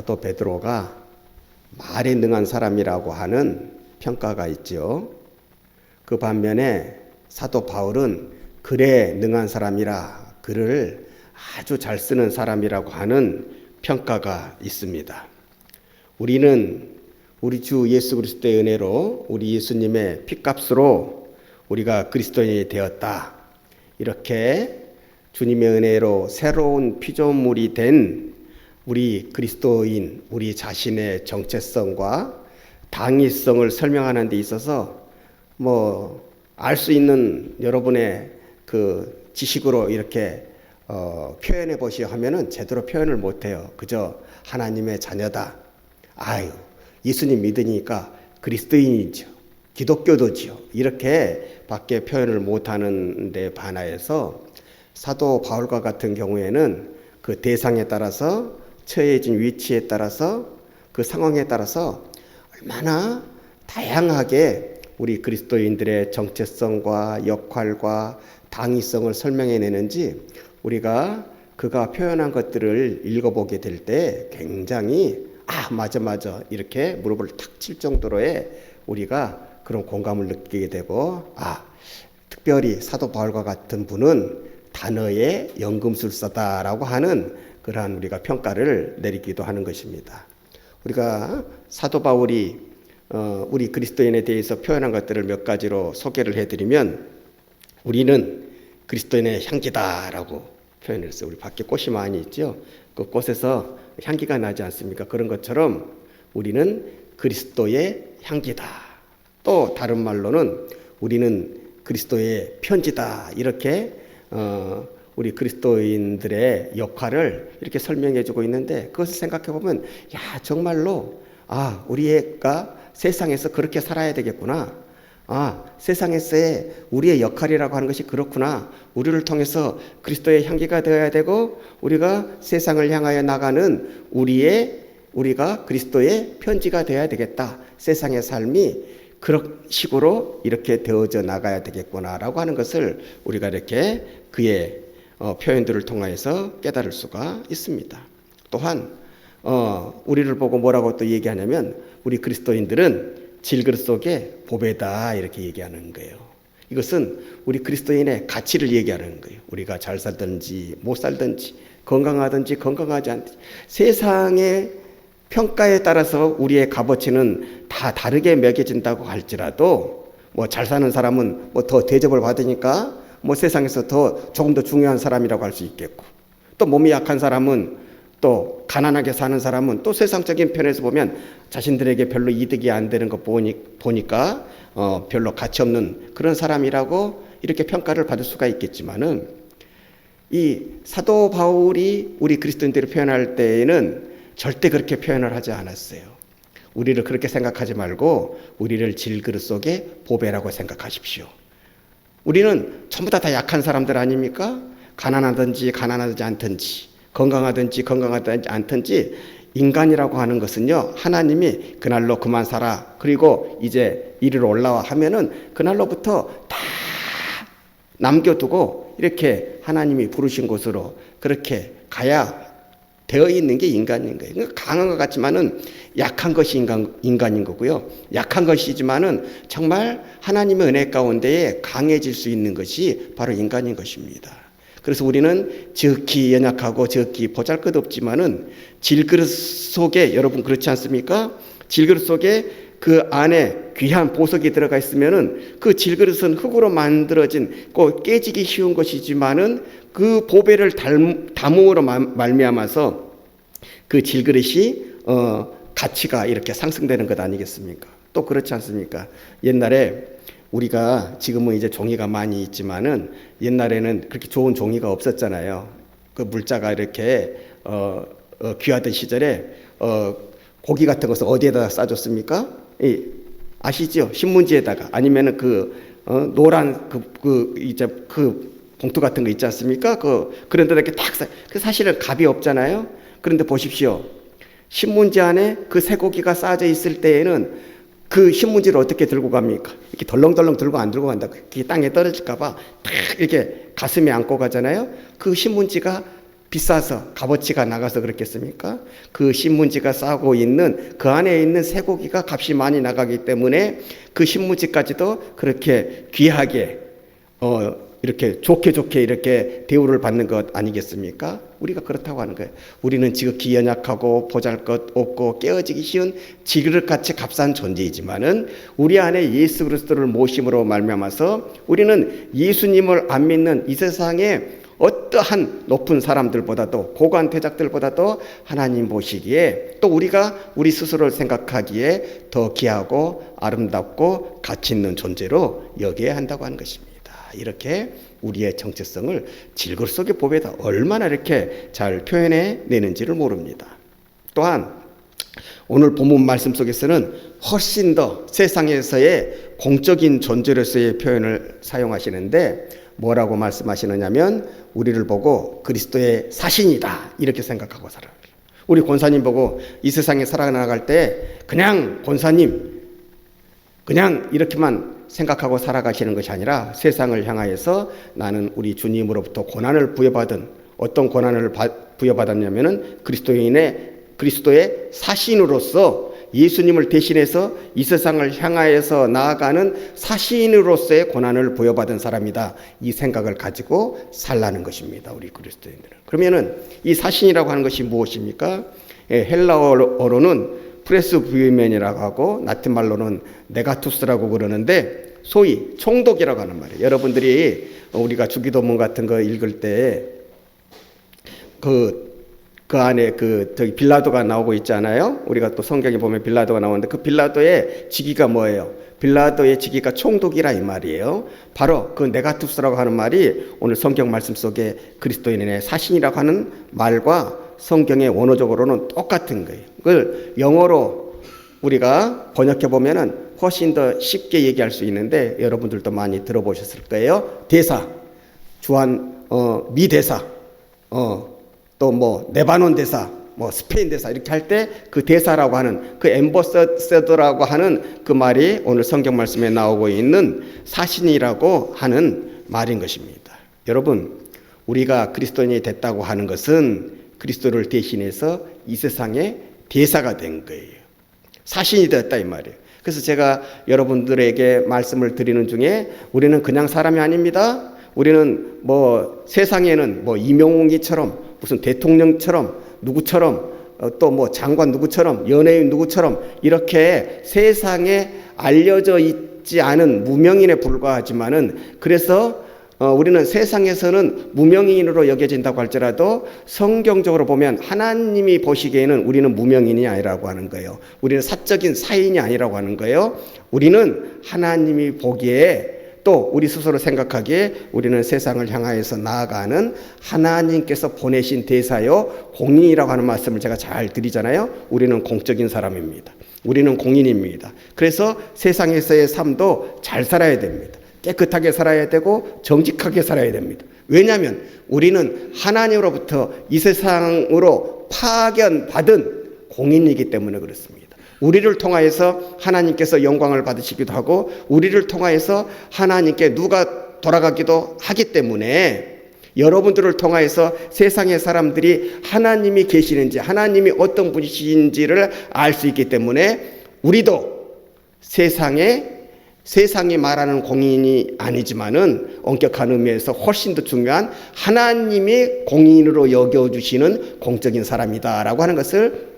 사도 베드로가 말에 능한 사람이라고 하는 평가가 있죠. 그 반면에 사도 바울은 글에 능한 사람이라, 글을 아주 잘 쓰는 사람이라고 하는 평가가 있습니다. 우리는 우리 주 예수 그리스도의 은혜로, 우리 예수님의 피값으로 우리가 그리스도인이 되었다, 이렇게 주님의 은혜로 새로운 피조물이 된 우리 그리스도인, 우리 자신의 정체성과 당위성을 설명하는 데 있어서 알 수 있는 여러분의 그 지식으로 이렇게 표현해 보시오 하면은 제대로 표현을 못해요. 그저 하나님의 자녀다, 예수님 믿으니까 그리스도인이죠, 기독교도지요, 이렇게 밖에 표현을 못하는 데 반하여서 사도 바울과 같은 경우에는 그 대상에 따라서, 처해진 위치에 따라서, 그 상황에 따라서 얼마나 다양하게 우리 그리스도인들의 정체성과 역할과 당위성을 설명해내는지 우리가 그가 표현한 것들을 읽어보게 될 때 굉장히 맞아 이렇게 무릎을 탁 칠 정도로의 우리가 그런 공감을 느끼게 되고, 특별히 사도 바울과 같은 분은 단어의 연금술사다라고 하는 그러한 우리가 평가를 내리기도 하는 것입니다. 우리가 사도 바울이 우리 그리스도인에 대해서 표현한 것들을 몇 가지로 소개를 해드리면, 우리는 그리스도인의 향기다라고 표현을 했어요. 우리 밖에 꽃이 많이 있죠. 그 꽃에서 향기가 나지 않습니까? 그런 것처럼 우리는 그리스도의 향기다. 또 다른 말로는 우리는 그리스도의 편지다, 이렇게 우리 그리스도인들의 역할을 이렇게 설명해 주고 있는데, 그것을 생각해 보면 정말로 우리가 세상에서 그렇게 살아야 되겠구나, 세상에서의 우리의 역할이라고 하는 것이 그렇구나, 우리를 통해서 그리스도의 향기가 되어야 되고, 우리가 세상을 향하여 나가는 우리가 그리스도의 편지가 되어야 되겠다, 세상의 삶이 그런 식으로 이렇게 되어져 나가야 되겠구나라고 하는 것을 우리가 이렇게 그의 표현들을 통해서 깨달을 수가 있습니다. 또한 우리를 보고 뭐라고 또 얘기하냐면, 우리 그리스도인들은 질그릇 속에 보배다, 이렇게 얘기하는 거예요. 이것은 우리 그리스도인의 가치를 얘기하는 거예요. 우리가 잘 살든지 못 살든지, 건강하든지 건강하지 않든지, 세상의 평가에 따라서 우리의 값어치는 다 다르게 매겨진다고 할지라도, 잘 사는 사람은 더 대접을 받으니까 세상에서 조금 더 중요한 사람이라고 할 수 있겠고, 또 몸이 약한 사람은, 또 가난하게 사는 사람은 또 세상적인 편에서 보면 자신들에게 별로 이득이 안 되는 거 보니까 별로 가치 없는 그런 사람이라고 이렇게 평가를 받을 수가 있겠지만은, 이 사도 바울이 우리 그리스도인들을 표현할 때에는 절대 그렇게 표현을 하지 않았어요. 우리를 그렇게 생각하지 말고 우리를 질그릇 속에 보배라고 생각하십시오. 우리는 전부 다 약한 사람들 아닙니까? 가난하든지 가난하지 않든지, 건강하든지 건강하지 않든지, 인간이라고 하는 것은요, 하나님이 그날로 그만 살아, 그리고 이제 이리로 올라와 하면은 그날로부터 다 남겨두고 이렇게 하나님이 부르신 곳으로 그렇게 가야 되어 있는 게 인간인 거예요. 그러니까 강한 것 같지만은 약한 것이 인간인 거고요. 약한 것이지만은 정말 하나님의 은혜 가운데에 강해질 수 있는 것이 바로 인간인 것입니다. 그래서 우리는 지극히 연약하고 지극히 보잘것없지만은 질그릇 속에, 여러분 그렇지 않습니까? 질그릇 속에 그 안에 귀한 보석이 들어가 있으면은 그 질그릇은 흙으로 만들어진 꼭 깨지기 쉬운 것이지만은 그 보배를 담음으로 말미암아서 그 질그릇이 가치가 이렇게 상승되는 것 아니겠습니까? 또 그렇지 않습니까? 옛날에 우리가, 지금은 이제 종이가 많이 있지만은 옛날에는 그렇게 좋은 종이가 없었잖아요. 그 물자가 이렇게 귀하던 시절에 고기 같은 것을 어디에다 싸줬습니까? 아시죠? 신문지에다가, 아니면은 노란 그 봉투 같은 거 있지 않습니까? 그런 데다 이렇게 딱 사실은 값이 없잖아요. 그런데 보십시오. 신문지 안에 그 쇠고기가 쌓여져 있을 때에는 그 신문지를 어떻게 들고 갑니까? 이렇게 덜렁덜렁 들고 안 들고 간다. 그게 땅에 떨어질까봐 딱 이렇게 가슴에 안고 가잖아요. 그 신문지가 비싸서 값어치가 나가서 그렇겠습니까? 그 신문지가 싸고 있는 그 안에 있는 쇠고기가 값이 많이 나가기 때문에 그 신문지까지도 그렇게 귀하게 이렇게 좋게 이렇게 대우를 받는 것 아니겠습니까? 우리가 그렇다고 하는 거예요. 우리는 지극히 연약하고 보잘것없고 깨어지기 쉬운 지그릇같이 값싼 존재이지만은 우리 안에 예수 그리스도를 모심으로 말미암아서 우리는 예수님을 안 믿는 이 세상에 어떠한 높은 사람들보다도 고관 대작들보다도 하나님 보시기에 또 우리가 우리 스스로를 생각하기에 더 귀하고 아름답고 가치 있는 존재로 여겨야 한다고 하는 것입니다. 이렇게 우리의 정체성을 질글 속의 법에다 얼마나 이렇게 잘 표현해 내는지를 모릅니다. 또한 오늘 본문 말씀 속에서는 훨씬 더 세상에서의 공적인 존재로서의 표현을 사용하시는데 뭐라고 말씀하시느냐면 우리를 보고 그리스도의 사신이다 이렇게 생각하고 살아요. 우리 권사님 보고 이 세상에 살아나갈 때 그냥 권사님 그냥 이렇게만 생각하고 살아가시는 것이 아니라 세상을 향하여서 나는 우리 주님으로부터 고난을 부여받은 어떤 고난을 부여받았냐면은 그리스도의 사신으로서 예수님을 대신해서 이 세상을 향하여서 나아가는 사신으로서의 고난을 부여받은 사람이다. 이 생각을 가지고 살라는 것입니다. 우리 그리스도인들은. 그러면은 이 사신이라고 하는 것이 무엇입니까? 헬라어로는 프레스부이멘이라고 하고 라틴 말로는 네가투스라고 그러는데 소위 총독이라고 하는 말이에요. 여러분들이 우리가 주기도문 같은 거 읽을 때 그 안에 저기 빌라도가 나오고 있잖아요. 우리가 또 성경에 보면 빌라도가 나오는데 그 빌라도의 직위가 뭐예요? 빌라도의 직위가 총독이라 이 말이에요. 바로 그 네가투스라고 하는 말이 오늘 성경 말씀 속에 그리스도인의 사신이라고 하는 말과 성경의 원어적으로는 똑같은 거예요. 그걸 영어로 우리가 번역해 보면은 훨씬 더 쉽게 얘기할 수 있는데 여러분들도 많이 들어보셨을 거예요. 대사, 주한 미 대사, 또 뭐 레바논 대사, 뭐 스페인 대사 이렇게 할 때 그 대사라고 하는 그 엠버서더라고 하는 그 말이 오늘 성경 말씀에 나오고 있는 사신이라고 하는 말인 것입니다. 여러분, 우리가 그리스도인이 됐다고 하는 것은 그리스도를 대신해서 이 세상에 대사가 된 거예요. 사신이 되었다 이 말이에요. 그래서 제가 여러분들에게 말씀을 드리는 중에 우리는 그냥 사람이 아닙니다. 우리는 뭐 세상에는 뭐 이명웅이처럼 무슨 대통령처럼 누구처럼 또 뭐 장관 누구처럼 연예인 누구처럼 이렇게 세상에 알려져 있지 않은 무명인에 불과하지만은 그래서 우리는 세상에서는 무명인으로 여겨진다고 할지라도 성경적으로 보면 하나님이 보시기에는 우리는 무명인이 아니라고 하는 거예요. 우리는 사적인 사인이 아니라고 하는 거예요. 우리는 하나님이 보기에 또 우리 스스로 생각하기에 우리는 세상을 향하여서 나아가는 하나님께서 보내신 대사요 공인이라고 하는 말씀을 제가 잘 드리잖아요. 우리는 공적인 사람입니다. 우리는 공인입니다. 그래서 세상에서의 삶도 잘 살아야 됩니다. 깨끗하게 살아야 되고 정직하게 살아야 됩니다. 왜냐하면 우리는 하나님으로부터 이 세상으로 파견받은 공인이기 때문에 그렇습니다. 우리를 통하여서 하나님께서 영광을 받으시기도 하고 우리를 통하여서 하나님께 누가 돌아가기도 하기 때문에 여러분들을 통하여서 세상의 사람들이 하나님이 계시는지 하나님이 어떤 분이신지를 알 수 있기 때문에 우리도 세상이 말하는 공인이 아니지만은 엄격한 의미에서 훨씬 더 중요한 하나님이 공인으로 여겨주시는 공적인 사람이다라고 하는 것을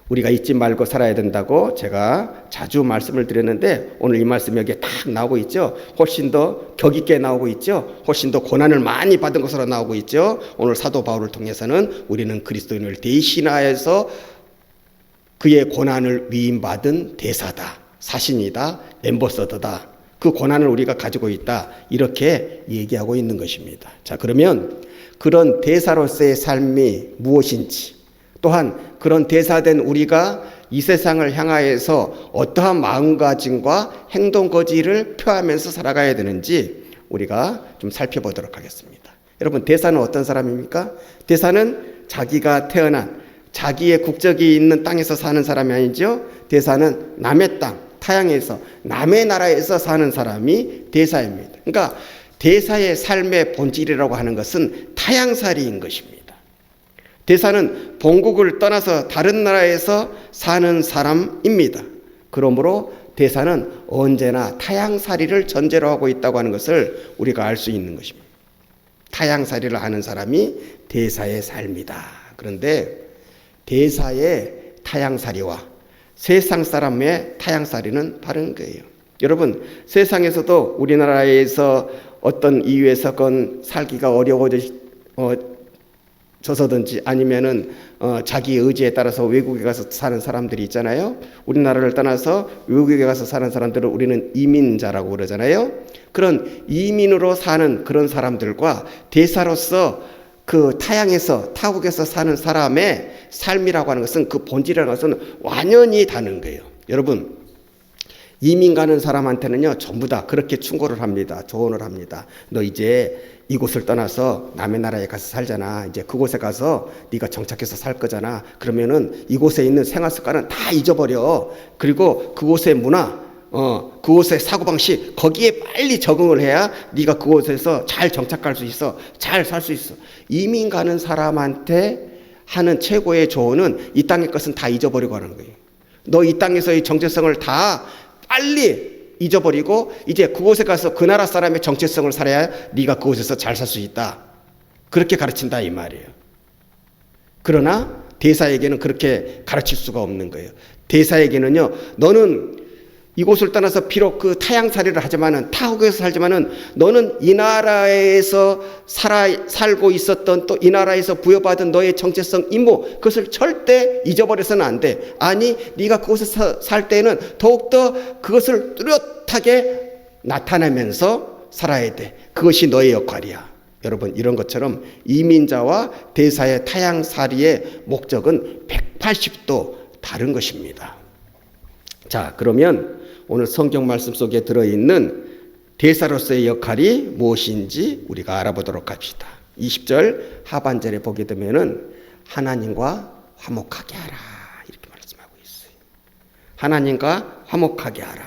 우리가 잊지 말고 살아야 된다고 제가 자주 말씀을 드렸는데 오늘 이 말씀이 여기에 딱 나오고 있죠. 훨씬 더 격 있게 나오고 있죠. 훨씬 더 고난을 많이 받은 것으로 나오고 있죠. 오늘 사도 바울을 통해서는 우리는 그리스도인을 대신하여서 그의 고난을 위임받은 대사다. 사신이다. 엠버서더다. 그 고난을 우리가 가지고 있다. 이렇게 얘기하고 있는 것입니다. 자, 그러면 그런 대사로서의 삶이 무엇인지 또한 그런 대사된 우리가 이 세상을 향하여서 어떠한 마음가짐과 행동거지를 표하면서 살아가야 되는지 우리가 좀 살펴보도록 하겠습니다. 여러분, 대사는 어떤 사람입니까? 대사는 자기가 태어난 자기의 국적이 있는 땅에서 사는 사람이 아니죠. 대사는 남의 땅, 타양에서 남의 나라에서 사는 사람이 대사입니다. 그러니까 대사의 삶의 본질이라고 하는 것은 타양살이인 것입니다. 대사는 본국을 떠나서 다른 나라에서 사는 사람입니다. 그러므로 대사는 언제나 타향살이를 전제로 하고 있다고 하는 것을 우리가 알 수 있는 것입니다. 타향살이를 하는 사람이 대사의 삶이다. 그런데 대사의 타향살이와 세상 사람의 타향살이는 다른 거예요. 여러분, 세상에서도 우리나라에서 어떤 이유에서건 살기가 어려워져서든지 아니면은 자기 의지에 따라서 외국에 가서 사는 사람들이 있잖아요. 우리나라를 떠나서 외국에 가서 사는 사람들을 우리는 이민자라고 그러잖아요. 그런 이민으로 사는 그런 사람들과 대사로서 그 타국에서 사는 사람의 삶이라고 하는 것은 그 본질이라는 것은 완연히 다른 거예요. 여러분, 이민 가는 사람한테는요, 전부 다 그렇게 충고를 합니다. 조언을 합니다. 너 이제 이곳을 떠나서 남의 나라에 가서 살잖아. 이제 그곳에 가서 네가 정착해서 살 거잖아. 그러면은 이곳에 있는 생활 습관은 다 잊어버려. 그리고 그곳의 문화, 그곳의 사고방식, 거기에 빨리 적응을 해야 네가 그곳에서 잘 정착할 수 있어. 잘 살 수 있어. 이민 가는 사람한테 하는 최고의 조언은 이 땅의 것은 다 잊어버리고 하는 거예요. 너 이 땅에서의 정체성을 다 빨리 잊어버리고 이제 그곳에 가서 그 나라 사람의 정체성을 살아야 네가 그곳에서 잘 살 수 있다. 그렇게 가르친다 이 말이에요. 그러나 대사에게는 그렇게 가르칠 수가 없는 거예요. 대사에게는요, 너는 이곳을 떠나서 비록 그 타향살이를 하지만은 타국에서 살지만은 너는 이 나라에서 살고 있었던 또 이 나라에서 부여받은 너의 정체성 임무, 그것을 절대 잊어버려서는 안 돼. 아니, 네가 그곳에서 살 때는 더욱더 그것을 뚜렷하게 나타내면서 살아야 돼. 그것이 너의 역할이야. 여러분, 이런 것처럼 이민자와 대사의 타향살이의 목적은 180도 다른 것입니다. 자, 그러면 오늘 성경 말씀 속에 들어있는 대사로서의 역할이 무엇인지 우리가 알아보도록 합시다. 20절 하반절에 보게 되면은 하나님과 화목하게 하라 이렇게 말씀하고 있어요. 하나님과 화목하게 하라.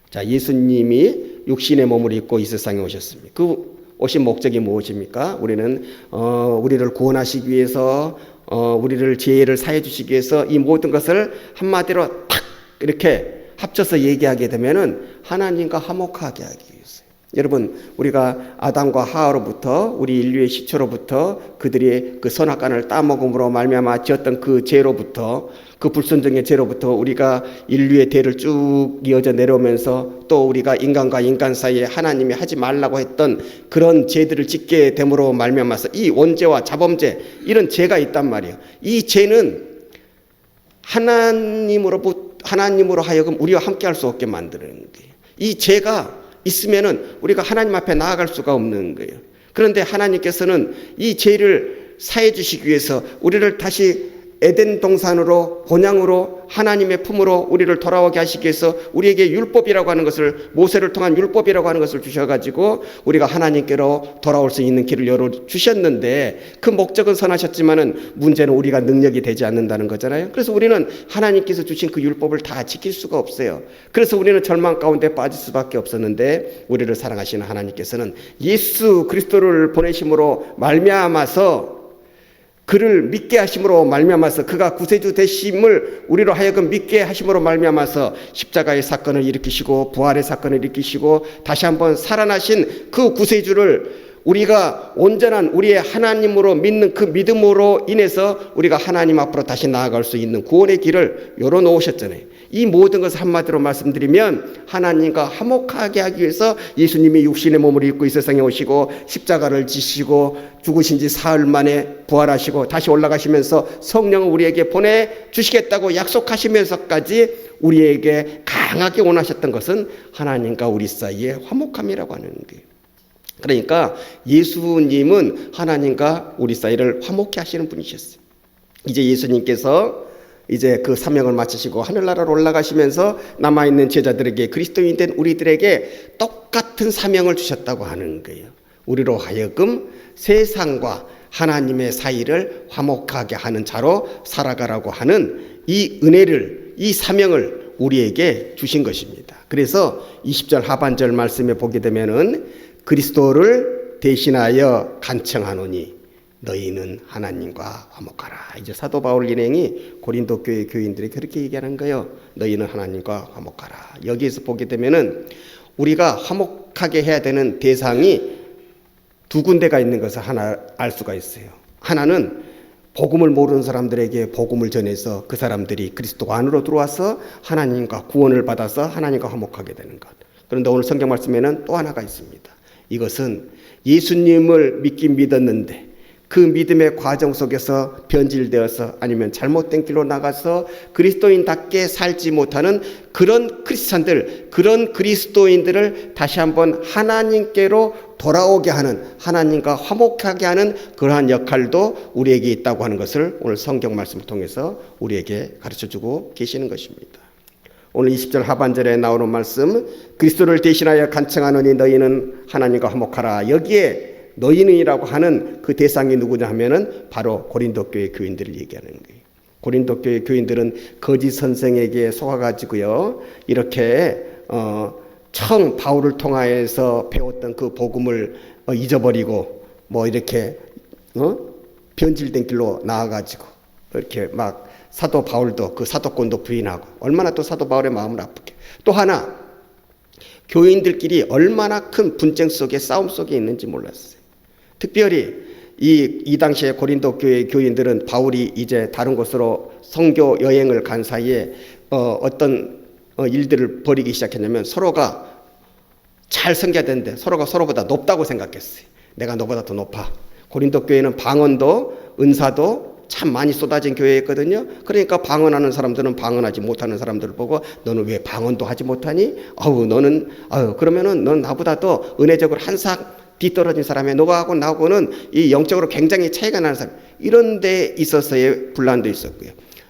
자, 예수님이 육신의 몸을 입고 이 세상에 오셨습니다. 그 오신 목적이 무엇입니까? 우리는 우리를 구원하시기 위해서, 우리를 죄를 사해 주시기 위해서 이 모든 것을 한마디로 탁 이렇게 합쳐서 얘기하게 되면은 하나님과 화목하게 하기 위해서. 여러분, 우리가 아담과 하와로부터, 우리 인류의 시초로부터 그들이 그 선악과를 따먹음으로 말미암아 지었던 그 죄로부터, 그 불순종의 죄로부터 우리가 인류의 대를 쭉 이어져 내려오면서 또 우리가 인간과 인간 사이에 하나님이 하지 말라고 했던 그런 죄들을 짓게 됨으로 말미암아서 이 원죄와 자범죄, 이런 죄가 있단 말이에요. 이 죄는 하나님으로 하여금 우리와 함께 할 수 없게 만드는 거예요. 이 죄가 있으면은 우리가 하나님 앞에 나아갈 수가 없는 거예요. 그런데 하나님께서는 이 죄를 사해 주시기 위해서 우리를 다시 에덴 동산으로, 본향으로, 하나님의 품으로 우리를 돌아오게 하시기 위해서 우리에게 율법이라고 하는 것을, 모세를 통한 율법이라고 하는 것을 주셔가지고 우리가 하나님께로 돌아올 수 있는 길을 열어주셨는데, 그 목적은 선하셨지만은 문제는 우리가 능력이 되지 않는다는 거잖아요. 그래서 우리는 하나님께서 주신 그 율법을 다 지킬 수가 없어요. 그래서 우리는 절망 가운데 빠질 수밖에 없었는데, 우리를 사랑하시는 하나님께서는 예수 그리스도를 보내심으로 말미암아서, 그를 믿게 하심으로 말미암아서, 그가 구세주 되심을 우리로 하여금 믿게 하심으로 말미암아서 십자가의 사건을 일으키시고 부활의 사건을 일으키시고 다시 한번 살아나신 그 구세주를 우리가 온전한 우리의 하나님으로 믿는 그 믿음으로 인해서 우리가 하나님 앞으로 다시 나아갈 수 있는 구원의 길을 열어놓으셨잖아요. 이 모든 것을 한마디로 말씀드리면 하나님과 화목하게 하기 위해서 예수님이 육신의 몸을 입고 이 세상에 오시고 십자가를 지시고 죽으신 지 사흘 만에 부활하시고 다시 올라가시면서 성령을 우리에게 보내주시겠다고 약속하시면서까지 우리에게 강하게 원하셨던 것은 하나님과 우리 사이의 화목함이라고 하는 거예요. 그러니까 예수님은 하나님과 우리 사이를 화목케 하시는 분이셨어요. 이제 예수님께서 이제 그 사명을 마치시고 하늘나라로 올라가시면서 남아있는 제자들에게, 그리스도인 된 우리들에게 똑같은 사명을 주셨다고 하는 거예요. 우리로 하여금 세상과 하나님의 사이를 화목하게 하는 자로 살아가라고 하는 이 은혜를, 이 사명을 우리에게 주신 것입니다. 그래서 20절 하반절 말씀에 보게 되면은 그리스도를 대신하여 간청하노니, 너희는 하나님과 화목하라. 이제 사도 바울 일행이 고린도 교회 교인들이 그렇게 얘기하는 거예요. 너희는 하나님과 화목하라. 여기에서 보게 되면은 우리가 화목하게 해야 되는 대상이 두 군데가 있는 것을 하나 알 수가 있어요. 하나는 복음을 모르는 사람들에게 복음을 전해서 그 사람들이 그리스도 안으로 들어와서 하나님과 구원을 받아서 하나님과 화목하게 되는 것. 그런데 오늘 성경 말씀에는 또 하나가 있습니다. 이것은 예수님을 믿긴 믿었는데 그 믿음의 과정 속에서 변질되어서 아니면 잘못된 길로 나가서 그리스도인답게 살지 못하는 그런 크리스찬들, 그런 그리스도인들을 다시 한번 하나님께로 돌아오게 하는, 하나님과 화목하게 하는 그러한 역할도 우리에게 있다고 하는 것을 오늘 성경 말씀을 통해서 우리에게 가르쳐주고 계시는 것입니다. 오늘 20절 하반절에 나오는 말씀, 그리스도를 대신하여 간청하노니 너희는 하나님과 화목하라. 여기에 너희는이라고 하는 그 대상이 누구냐 하면은 바로 고린도 교회 교인들을 얘기하는 거예요. 고린도 교회 교인들은 거짓 선생에게 속아가지고요, 이렇게 처음 바울을 통하여서 배웠던 그 복음을 잊어버리고 뭐 이렇게 변질된 길로 나아가지고 이렇게 막 사도 바울도 그 사도권도 부인하고 얼마나 또 사도 바울의 마음을 아프게. 또 하나, 교인들끼리 얼마나 큰 분쟁 속에 싸움 속에 있는지 몰랐어요. 특별히 이 당시에 고린도 교회 교인들은 바울이 이제 다른 곳으로 선교 여행을 간 사이에 어떤 일들을 벌이기 시작했냐면 서로가 잘 섬겨야 되는데 서로가 서로보다 높다고 생각했어요. 내가 너보다 더 높아. 고린도 교회는 방언도 은사도 참 많이 쏟아진 교회였거든요. 그러니까 방언하는 사람들은 방언하지 못하는 사람들을 보고 너는 왜 방언도 하지 못하니? 그러면은 넌 나보다 더 은혜적으로 한삭 뒤떨어진 사람이야. 너하고 나하고는 이 영적으로 굉장히 차이가 나는 사람. 이런 데 있어서의 분란도 있었고요.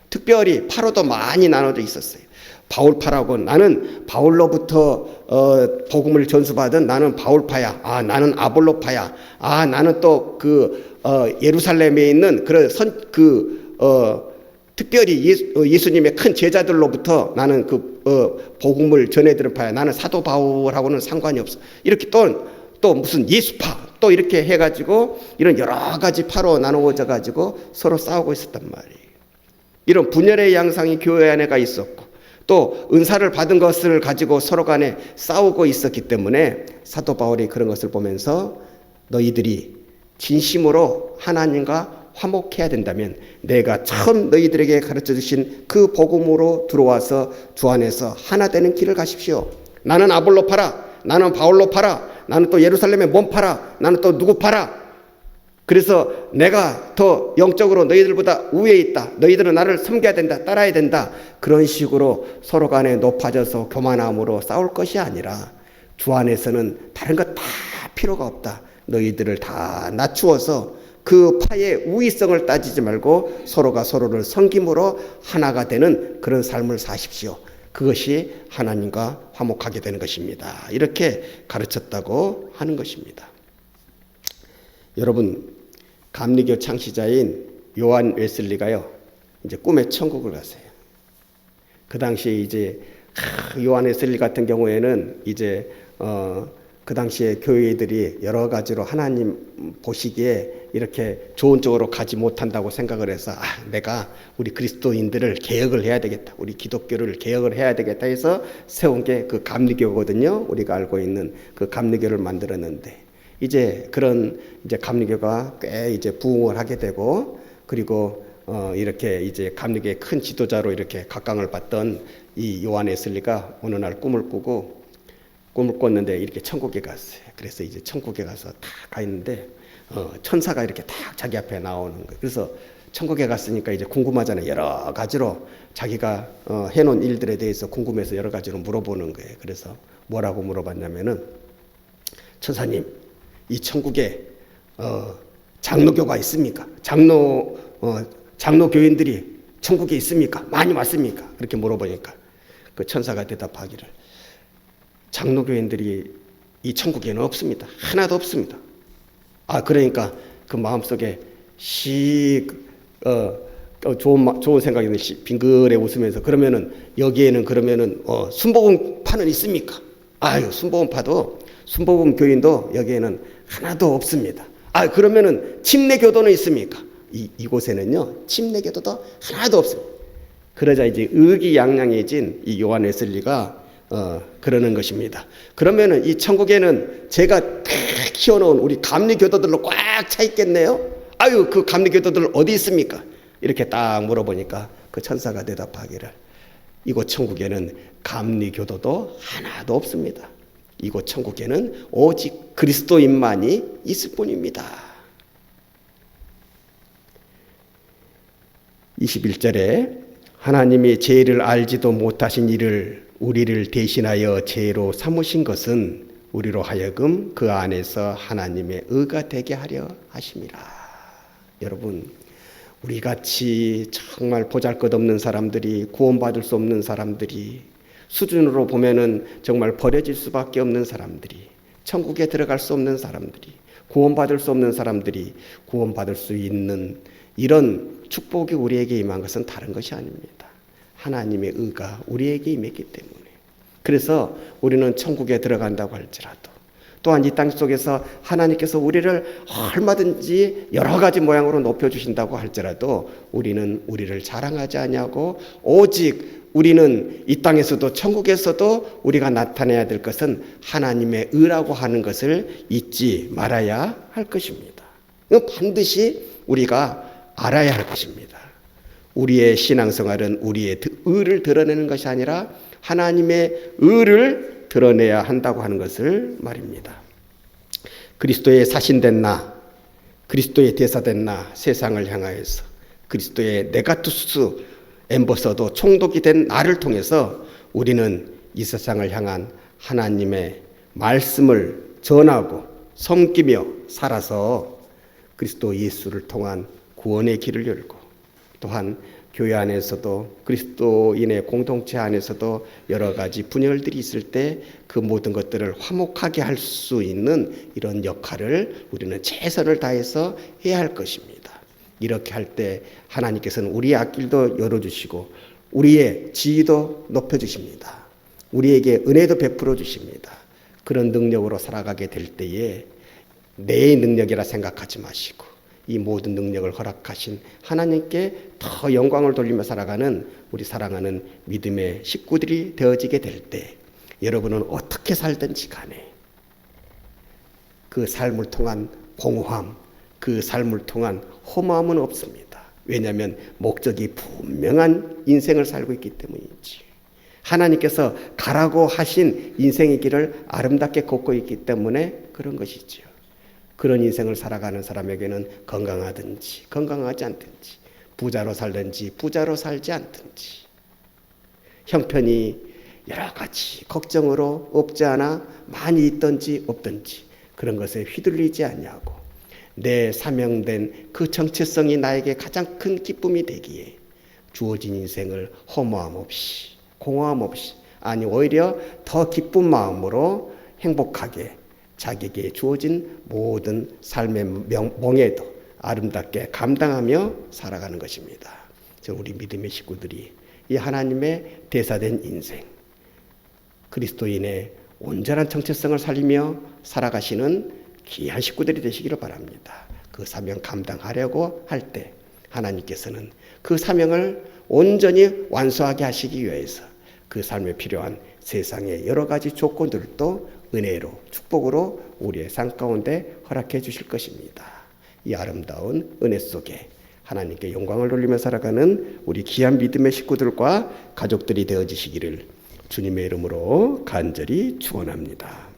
특별히 파로도 많이 나눠져 있었어요. 바울파라고, 나는 바울로부터 복음을 전수받은 나는 바울파야. 나는 아볼로파야. 나는 또 예루살렘에 있는 특별히 예수님의 큰 제자들로부터 나는 복음을 전해드린 파야. 나는 사도 바울하고는 상관이 없어. 이렇게 또 무슨 예수파 또 이렇게 해가지고 이런 여러 가지 파로 나누어져 가지고 서로 싸우고 있었단 말이에요. 이런 분열의 양상이 교회 안에가 있었고 또 은사를 받은 것을 가지고 서로 간에 싸우고 있었기 때문에 사도 바울이 그런 것을 보면서 너희들이 진심으로 하나님과 화목해야 된다면 내가 처음 너희들에게 가르쳐 주신 그 복음으로 들어와서 주 안에서 하나 되는 길을 가십시오. 나는 아볼로 파라. 나는 바울로 파라. 나는 또 예루살렘에 몸 팔아. 나는 또 누구 팔아. 그래서 내가 더 영적으로 너희들보다 우위에 있다. 너희들은 나를 섬겨야 된다. 따라야 된다. 그런 식으로 서로 간에 높아져서 교만함으로 싸울 것이 아니라 주 안에서는 다른 것 다 필요가 없다. 너희들을 다 낮추어서 그 파의 우위성을 따지지 말고 서로가 서로를 섬김으로 하나가 되는 그런 삶을 사십시오. 그것이 하나님과 화목하게 되는 것입니다. 이렇게 가르쳤다고 하는 것입니다. 여러분, 감리교 창시자인 요한 웨슬리가요, 이제 꿈에 천국을 갔어요. 그 당시에 이제 요한 웨슬리 같은 경우에는 이제 그 당시에 교회들이 여러 가지로 하나님 보시기에 이렇게 좋은 쪽으로 가지 못한다고 생각을 해서 내가 우리 그리스도인들을 개혁을 해야 되겠다. 우리 기독교를 개혁을 해야 되겠다 해서 세운 게 그 감리교거든요. 우리가 알고 있는 그 감리교를 만들었는데 이제 그런 이제 감리교가 꽤 이제 부흥을 하게 되고 그리고 이렇게 이제 감리교의 큰 지도자로 이렇게 각광을 받던 이 요한 웨슬리가 어느 날 꿈을 꿨는데 이렇게 천국에 갔어요. 그래서 이제 천국에 가서 딱 가 있는데 천사가 이렇게 딱 자기 앞에 나오는 거예요. 그래서 천국에 갔으니까 이제 궁금하잖아요. 여러 가지로 자기가 해놓은 일들에 대해서 궁금해서 여러 가지로 물어보는 거예요. 그래서 뭐라고 물어봤냐면은 천사님, 이 천국에 장로교가 있습니까? 장로 교인들이 천국에 있습니까? 많이 왔습니까? 그렇게 물어보니까 그 천사가 대답하기를 장로교인들이 이 천국에는 없습니다. 하나도 없습니다. 그러니까 그 마음속에 좋은 생각이 빙그레 웃으면서 그러면은 여기에는 그러면은 순복음파는 있습니까? 순복음파도 순복음 교인도 여기에는 하나도 없습니다. 그러면은 침례교도는 있습니까? 이곳에는요, 침례교도도 하나도 없습니다. 그러자 이제 의기양양해진 이 요한 웨슬리가 그러는 것입니다. 그러면은 이 천국에는 제가 키워놓은 우리 감리교도들로 꽉 차 있겠네요? 그 감리교도들 어디 있습니까? 이렇게 딱 물어보니까 그 천사가 대답하기를, 이곳 천국에는 감리교도도 하나도 없습니다. 이곳 천국에는 오직 그리스도인만이 있을 뿐입니다. 21절에 하나님이 죄를 알지도 못하신 이를 우리를 대신하여 죄로 삼으신 것은 우리로 하여금 그 안에서 하나님의 의가 되게 하려 하심이라. 여러분, 우리같이 정말 보잘것없는 사람들이, 구원받을 수 없는 사람들이, 수준으로 보면은 정말 버려질 수밖에 없는 사람들이, 천국에 들어갈 수 없는 사람들이, 구원받을 수 없는 사람들이 구원받을 수 있는 이런 축복이 우리에게 임한 것은 다른 것이 아닙니다. 하나님의 의가 우리에게 임했기 때문에. 그래서 우리는 천국에 들어간다고 할지라도, 또한 이 땅 속에서 하나님께서 우리를 얼마든지 여러 가지 모양으로 높여주신다고 할지라도 우리는 우리를 자랑하지 아니하고, 오직 우리는 이 땅에서도 천국에서도 우리가 나타내야 될 것은 하나님의 의라고 하는 것을 잊지 말아야 할 것입니다. 이건 반드시 우리가 알아야 할 것입니다. 우리의 신앙생활은 우리의 의를 드러내는 것이 아니라 하나님의 의를 드러내야 한다고 하는 것을 말입니다. 그리스도의 사신된 나, 그리스도의 대사된 나, 세상을 향하여서 그리스도의 네가투스 엠버서더 총독이 된 나를 통해서 우리는 이 세상을 향한 하나님의 말씀을 전하고 섬기며 살아서 그리스도 예수를 통한 구원의 길을 열고, 또한 교회 안에서도 그리스도인의 공동체 안에서도 여러 가지 분열들이 있을 때 그 모든 것들을 화목하게 할 수 있는 이런 역할을 우리는 최선을 다해서 해야 할 것입니다. 이렇게 할 때 하나님께서는 우리의 앞길도 열어주시고 우리의 지위도 높여주십니다. 우리에게 은혜도 베풀어 주십니다. 그런 능력으로 살아가게 될 때에 내 능력이라 생각하지 마시고 이 모든 능력을 허락하신 하나님께 더 영광을 돌리며 살아가는 우리 사랑하는 믿음의 식구들이 되어지게 될 때, 여러분은 어떻게 살든지 간에 그 삶을 통한 공허함, 그 삶을 통한 허무함은 없습니다. 왜냐하면 목적이 분명한 인생을 살고 있기 때문이지. 하나님께서 가라고 하신 인생의 길을 아름답게 걷고 있기 때문에 그런 것이지요. 그런 인생을 살아가는 사람에게는 건강하든지 건강하지 않든지, 부자로 살든지 부자로 살지 않든지, 형편이 여러 가지 걱정으로 없지 않아 많이 있든지 없든지 그런 것에 휘둘리지 아니하고 내 사명된 그 정체성이 나에게 가장 큰 기쁨이 되기에 주어진 인생을 허무함 없이, 공허함 없이, 아니 오히려 더 기쁜 마음으로 행복하게 자기에게 주어진 모든 삶의 멍에도 아름답게 감당하며 살아가는 것입니다. 우리 믿음의 식구들이 이 하나님의 대사된 인생, 그리스도인의 온전한 정체성을 살리며 살아가시는 귀한 식구들이 되시기를 바랍니다. 그 사명 감당하려고 할 때 하나님께서는 그 사명을 온전히 완수하게 하시기 위해서 그 삶에 필요한 세상의 여러 가지 조건들도 은혜로, 축복으로 우리의 삶 가운데 허락해 주실 것입니다. 이 아름다운 은혜 속에 하나님께 영광을 돌리며 살아가는 우리 귀한 믿음의 식구들과 가족들이 되어지시기를 주님의 이름으로 간절히 축원합니다.